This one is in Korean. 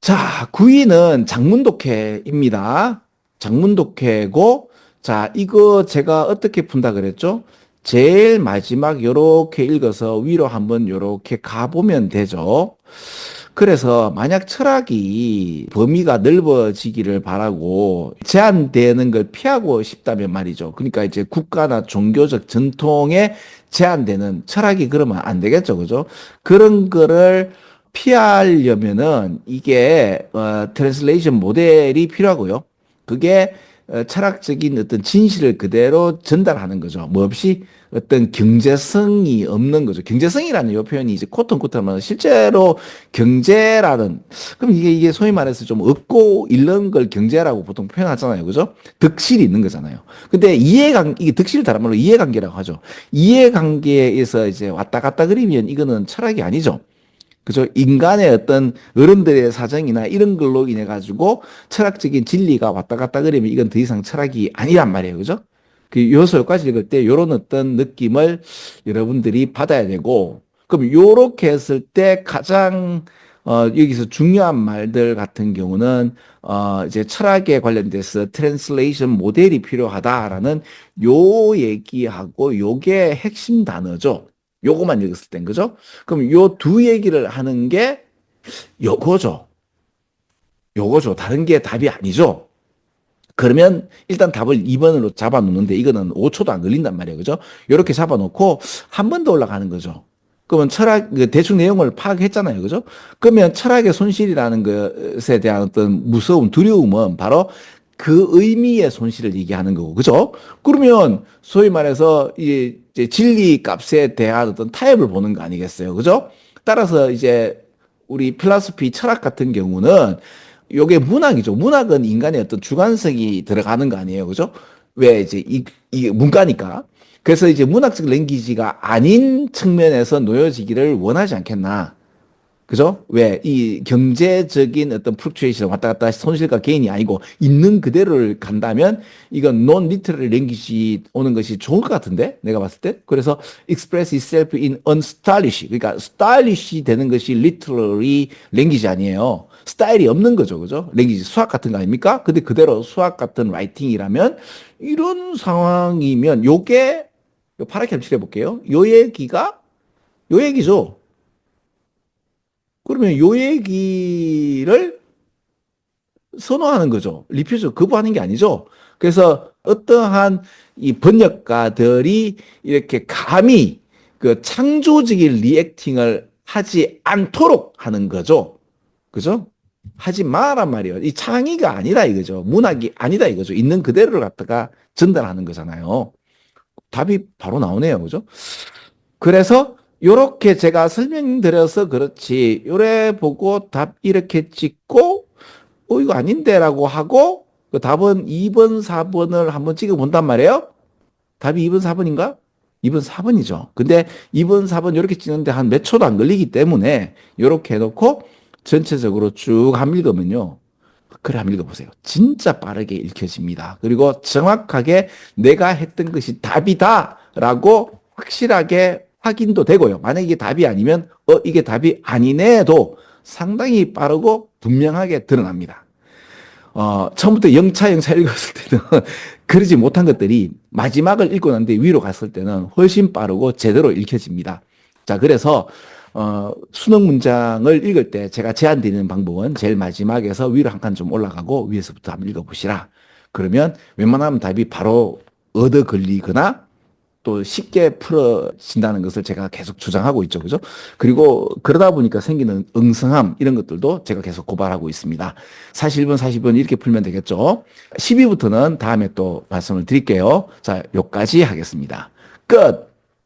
자, 9위는 장문독해입니다. 장문독해고, 자, 이거 제가 어떻게 푼다 그랬죠? 제일 마지막 요렇게 읽어서 위로 한번 요렇게 가보면 되죠. 그래서 만약 철학이 범위가 넓어지기를 바라고 제한되는 걸 피하고 싶다면 말이죠. 그러니까 이제 국가나 종교적 전통에 제한되는 철학이 그러면 안 되겠죠. 그죠? 그런 거를 피하려면은 이게 트랜슬레이션 모델이 필요하고요. 그게 철학적인 어떤 진실을 그대로 전달하는 거죠. 뭐 없이 어떤 경제성이 없는 거죠. 경제성이라는 요 표현이 이제 코튼코튼하면 실제로 경제라는 그럼 이게 소위 말해서 좀 얻고 잃는 걸 경제라고 보통 표현하잖아요. 그죠? 득실이 있는 거잖아요. 근데 이게 득실 다른 말로 이해관계라고 하죠. 이해관계에서 이제 왔다 갔다 그리면 이거는 철학이 아니죠. 그죠? 인간의 어떤 어른들의 사정이나 이런 걸로 인해 가지고 철학적인 진리가 왔다 갔다 그러면 이건 더 이상 철학이 아니란 말이에요. 그죠? 그 요소까지 읽을 때 요런 어떤 느낌을 여러분들이 받아야 되고 그럼 요렇게 했을 때 가장 여기서 중요한 말들 같은 경우는 이제 철학에 관련돼서 트랜슬레이션 모델이 필요하다라는 요 얘기하고 요게 핵심 단어죠. 요거만 읽었을 땐 그죠? 그럼 요 두 얘기를 하는 게 요거죠. 요거죠. 다른 게 답이 아니죠. 그러면 일단 답을 2번으로 잡아놓는데 이거는 5초도 안 걸린단 말이에요. 그죠? 요렇게 잡아놓고 한 번 더 올라가는 거죠. 그러면 철학, 대충 내용을 파악했잖아요. 그죠? 그러면 철학의 손실이라는 것에 대한 어떤 무서움, 두려움은 바로 그 의미의 손실을 얘기하는 거고. 그죠? 그러면 소위 말해서 이제 진리 값에 대한 어떤 타협을 보는 거 아니겠어요? 그죠? 따라서 이제 우리 필라소피 철학 같은 경우는 요게 문학이죠. 문학은 인간의 어떤 주관성이 들어가는 거 아니에요. 그죠? 왜 이제 이게 문과니까. 그래서 이제 문학적 랭귀지가 아닌 측면에서 놓여지기를 원하지 않겠나. 그죠? 왜 이 경제적인 어떤 플럭추에이션 왔다 갔다 손실과 개인이 아니고 있는 그대로를 간다면 이건 논 리터럴 랭귀지 오는 것이 좋을 것 같은데 내가 봤을 때 그래서 express itself in unstylish 그러니까 스타일리시 되는 것이 literary 랭귀지 아니에요. 스타일이 없는 거죠. 그죠? 랭귀지 수학 같은 거 아닙니까? 근데 그대로 수학 같은 라이팅이라면 이런 상황이면 요게 요 파랗게 한번 해 볼게요. 요 얘기죠. 그러면 요 얘기를 선호하는 거죠. 리퓨즈 거부하는 게 아니죠. 그래서 어떠한 이 번역가들이 이렇게 감히 그 창조적인 리액팅을 하지 않도록 하는 거죠. 그죠? 하지 마란 말이에요. 이 창의가 아니라 이거죠. 문학이 아니다 이거죠. 있는 그대로를 갖다가 전달하는 거잖아요. 답이 바로 나오네요. 그죠? 그래서 요렇게 제가 설명드려서 그렇지. 요래 보고 답 이렇게 찍고 이거 아닌데라고 하고 그 답은 2번, 4번을 한번 찍어 본단 말이에요. 답이 2번, 4번인가? 2번, 4번이죠. 근데 2번, 4번 이렇게 찍는데 한 몇 초도 안 걸리기 때문에 이렇게 해놓고 전체적으로 쭉 한번 읽으면요. 그래, 한번 읽어보세요. 진짜 빠르게 읽혀집니다. 그리고 정확하게 내가 했던 것이 답이다라고 확실하게 확인도 되고요. 만약에 이게 답이 아니면 이게 답이 아니네도 상당히 빠르고 분명하게 드러납니다. 처음부터 영차 읽었을 때는 그러지 못한 것들이 마지막을 읽고 난 뒤에 위로 갔을 때는 훨씬 빠르고 제대로 읽혀집니다. 자, 그래서 수능 문장을 읽을 때 제가 제안드리는 방법은 제일 마지막에서 위로 한 칸 좀 올라가고 위에서부터 한번 읽어보시라. 그러면 웬만하면 답이 바로 얻어 걸리거나 또 쉽게 풀어진다는 것을 제가 계속 주장하고 있죠. 그죠? 그리고 그러다 보니까 생기는 응성함 이런 것들도 제가 계속 고발하고 있습니다. 41번, 40번 이렇게 풀면 되겠죠. 12부터는 다음에 또 말씀을 드릴게요. 자, 요까지 하겠습니다. 끝!